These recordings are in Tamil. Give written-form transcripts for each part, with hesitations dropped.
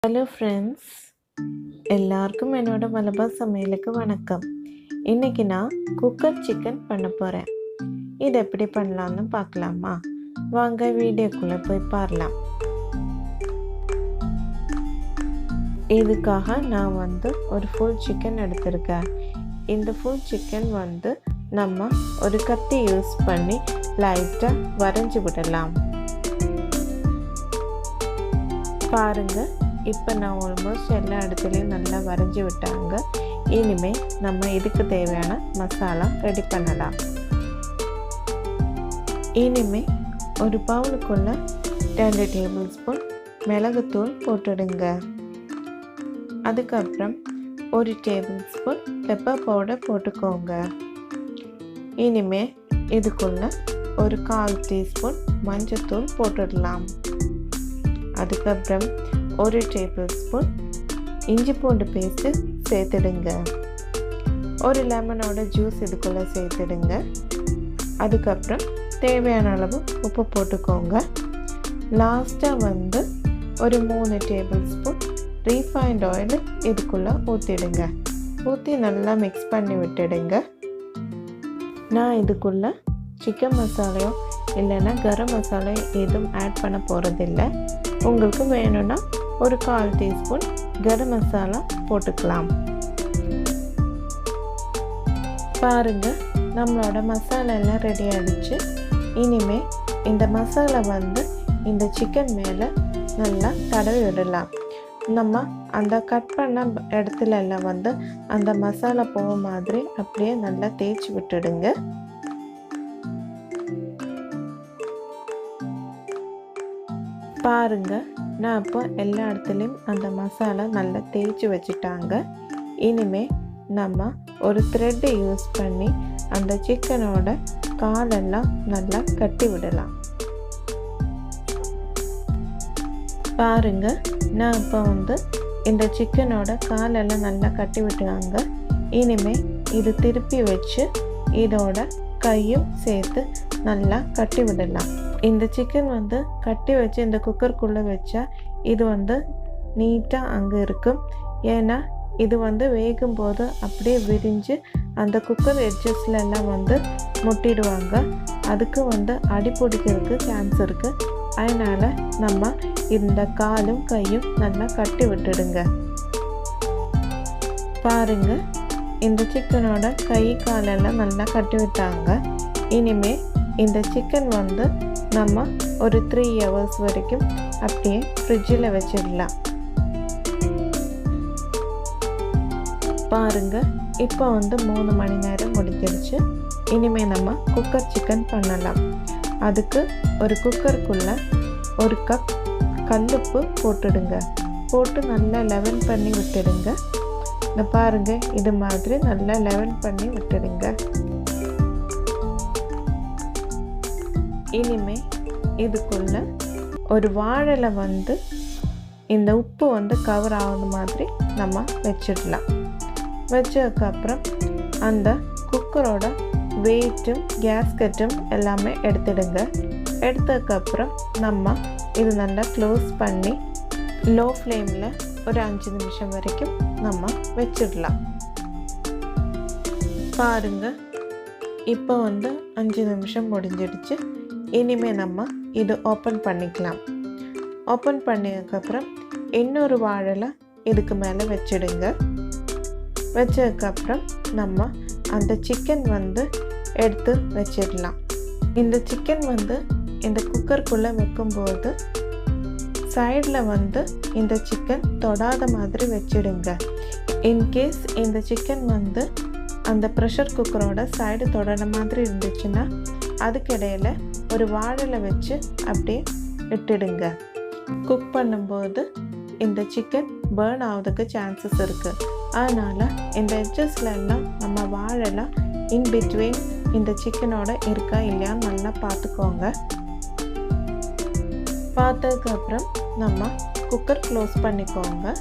ஹலோ ஃப்ரெண்ட்ஸ், எல்லாருக்கும் என்னோட மலபார் சமையலுக்கு வணக்கம். இன்றைக்கி நான் குக்கர் சிக்கன் பண்ண போகிறேன். இது எப்படி பண்ணலான்னு பார்க்கலாமா? வாங்க வீடியோக்குள்ளே போய் பாரலாம். இதுக்காக நான் ஒரு ஃபுல் சிக்கன் எடுத்திருக்கேன். இந்த ஃபுல் சிக்கன் நம்ம ஒரு கத்தி யூஸ் பண்ணி லைட்டாக வரைஞ்சி விடலாம். பாருங்கள், இப்போ நான் ஆல்மோஸ்ட் எல்லா இடத்துலையும் நல்லா வரைஞ்சி விட்டாங்க. இனிமேல் நம்ம இதுக்கு தேவையான மசாலா ரெடி பண்ணலாம். இனிமேல் ஒரு பவுலுக்குள்ளே 2 டேபிள் ஸ்பூன் மிளகுத்தூள் போட்டுடுங்க. அதுக்கப்புறம் 1 டேபிள் ஸ்பூன் பெப்பர் பவுடர் போட்டுக்கோங்க. இனிமேல் இதுக்குள்ளே ஒரு 1/4 டீஸ்பூன் மஞ்சத்தூள் போட்டுடலாம். அதுக்கப்புறம் 1 டேபிள் ஸ்பூன் இஞ்சி பூண்டு பேஸ்ட்டு சேர்த்துடுங்க. ஒரு லெமனோட ஜூஸ் இதுக்குள்ளே சேர்த்துடுங்க. அதுக்கப்புறம் தேவையான அளவு உப்பு போட்டுக்கோங்க. லாஸ்ட்டாக ஒரு 3 டேபிள் ஸ்பூன் ரீஃபைண்ட் ஆயில் இதுக்குள்ளே ஊற்றிடுங்க. ஊற்றி நல்லா மிக்ஸ் பண்ணி விட்டுடுங்க. நான் இதுக்குள்ளே சிக்கன் மசாலையோ இல்லைன்னா கரம் மசாலா எதுவும் ஆட் பண்ண போகிறதில்ல. உங்களுக்கு வேணும்னா ஒரு 1/4 டீஸ்பூன் கரம் மசாலா போட்டுக்கலாம். பாருங்கள், நம்மளோட மசாலா எல்லாம் ரெடி ஆகிடுச்சு. இனிமேல் இந்த மசாலா இந்த சிக்கன் மேலே நல்லா தடவி விடலாம். நம்ம அந்த கட் பண்ண இடத்துல எல்லாம் அந்த மசாலா போக மாதிரி அப்படியே நல்லா தேய்ச்சி விட்டுடுங்க. பாருங்கள், நான் இப்போ எல்லா இடத்துலையும் அந்த மசாலா நல்லா தேய்ச்சி வச்சுட்டாங்க. இனிமேல் நம்ம ஒரு த்ரெட்டை யூஸ் பண்ணி அந்த சிக்கனோட காலெல்லாம் நல்லா கட்டி விடலாம். பாருங்கள், நான் இப்போ இந்த சிக்கனோட காலெல்லாம் நல்லா கட்டி விட்டுறாங்க. இனிமேல் இது திருப்பி வச்சு இதோட கையும் சேர்த்து நல்லா கட்டி விடலாம். இந்த சிக்கன் கட்டி வச்சு இந்த குக்கருக்குள்ளே வச்சா இது நீட்டாக அங்கே இருக்கும். ஏன்னா இது வேகும்போது அப்படியே விரிஞ்சு அந்த குக்கர் எட்ஜஸ்ல எல்லாம் முட்டிடுவாங்க. அதுக்கு அடி பிடிக்கிறதுக்கு சான்ஸ் இருக்குது. அதனால் நம்ம இந்த காலும் கையும் நல்லா கட்டி விட்டுடுங்க. பாருங்கள், இந்த சிக்கனோட கை காலெல்லாம் நல்லா கட்டி விட்டாங்க. இனிமேல் இந்த சிக்கன் நம்ம ஒரு 3 ஹவர்ஸ் வரைக்கும் அப்படியே ஃப்ரிட்ஜில் வச்சிடலாம். பாருங்கள், இப்போ 3 மணி நேரம் முடிஞ்சிடுச்சு. இனிமேல் நம்ம குக்கர் சிக்கன் பண்ணலாம். அதுக்கு ஒரு குக்கருக்குள்ளே 1 கப் கல்லுப்பு போட்டுடுங்க. போட்டு நல்லா லெவன் பண்ணி விட்டுடுங்க. இந்த பாருங்கள், இது மாதிரி நல்லா லெவன் பண்ணி விட்டுடுங்க. இனிமேல் இதுக்குள்ளே ஒரு வாழைல இந்த உப்பு கவர் ஆகுது மாதிரி நம்ம வச்சிடலாம். வச்சதுக்கப்புறம் அந்த குக்கரோட வெயிட்டும் கேஸ்கெட்டும் எல்லாமே எடுத்துடுங்க. எடுத்ததுக்கப்புறம் நம்ம இது நல்லா க்ளோஸ் பண்ணி லோ ஃப்ளேமில் ஒரு 5 நிமிஷம் வரைக்கும் நம்ம வச்சிடலாம். பாருங்கள், இப்போ 5 நிமிஷம் முடிஞ்சிடுச்சு. இனிமேல் நம்ம இது ஓப்பன் பண்ணிக்கலாம். ஓப்பன் பண்ணதுக்கப்புறம் இன்னொரு வாழைல இதுக்கு மேலே வச்சிடுங்க. வச்சதுக்கப்புறம் நம்ம அந்த சிக்கன் எடுத்து வச்சிடலாம். இந்த சிக்கன் இந்த குக்கருக்குள்ளே வைக்கும்போது சைடில் இந்த சிக்கன் தொடாத மாதிரி வச்சிடுங்க. இன்கேஸ் இந்த சிக்கன் அந்த ப்ரெஷர் குக்கரோட சைடு தொடாத மாதிரி இருந்துச்சுன்னா அதுக்கிடையில் ஒரு வாழைல வச்சு அப்படியே விட்டுடுங்க. குக் பண்ணும்போது இந்த சிக்கன் பேர்ன் ஆகிறதுக்கு சான்சஸ் இருக்குது. அதனால் இந்த எட்ஜஸ்ல எல்லாம் நம்ம வாழைலாம் இன் பிட்வீன் இந்த சிக்கனோட இருக்கா இல்லையான்னு நல்லா பார்த்துக்கோங்க. பார்த்ததுக்கப்புறம் நம்ம குக்கர் க்ளோஸ் பண்ணிக்கோங்க.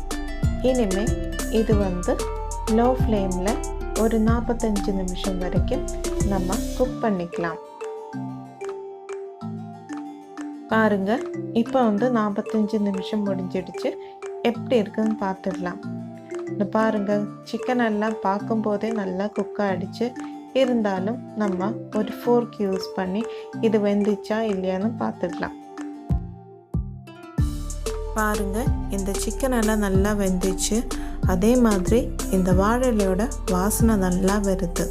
இனிமேல் இது லோ ஃப்ளேமில் ஒரு 45 நிமிஷம் வரைக்கும் நம்ம குக் பண்ணிக்கலாம். பாருங்கள், இப்போ 45 நிமிஷம் முடிஞ்சிடுச்சு. எப்படி இருக்குன்னு பார்த்துடலாம். இந்த பாருங்கள், சிக்கன் எல்லாம் பார்க்கும்போதே நல்லா குக் ஆகிடுச்சு. இருந்தாலும் நம்ம ஒரு ஃபோர்க் யூஸ் பண்ணி இது வெந்துச்சா இல்லையான்னு பார்த்துடலாம். பாருங்கள், இந்த சிக்கன் எல்லாம் நல்லா வெந்துச்சு. அதே மாதிரி இந்த வாழலையோட வாசனை நல்லா வருது.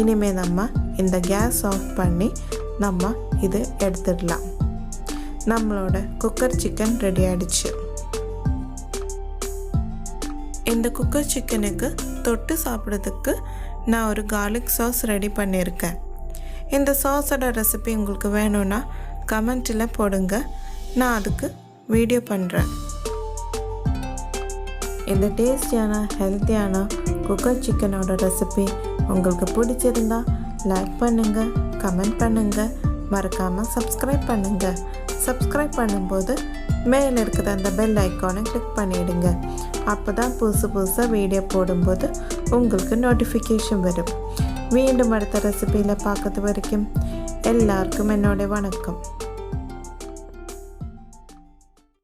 இனிமேல் நம்ம இந்த கேஸ் ஆஃப் பண்ணி நம்ம இது எடுத்துடலாம். நம்மளோட குக்கர் சிக்கன் ரெடி ஆகிடுச்சு. இந்த குக்கர் சிக்கனுக்கு தொட்டு சாப்பிட்றதுக்கு நான் ஒரு கார்லிக் சாஸ் ரெடி பண்ணியிருக்கேன். இந்த சாஸோட ரெசிபி உங்களுக்கு வேணும்னா கமெண்ட்டில் போடுங்க, நான் அதுக்கு வீடியோ பண்ணுறேன். இந்த டேஸ்டியான ஹெல்த்தியான குக்கர் சிக்கனோட ரெசிபி உங்களுக்கு பிடிச்சிருந்தா லைக் பண்ணுங்கள், கமெண்ட் பண்ணுங்கள், மறக்காமல் சப்ஸ்கிரைப் பண்ணுங்கள். சப்ஸ்கிரைப் பண்ணும்போது மேலே இருக்கிற அந்த பெல் ஐக்கானை கிளிக் பண்ணிவிடுங்க. அப்போ தான் புதுசாக வீடியோ போடும்போது உங்களுக்கு நோட்டிஃபிகேஷன் வரும். மீண்டும் அடுத்த ரெசிபியில் பார்க்கறது வரைக்கும் எல்லாருக்கும் என்னோட வணக்கம்.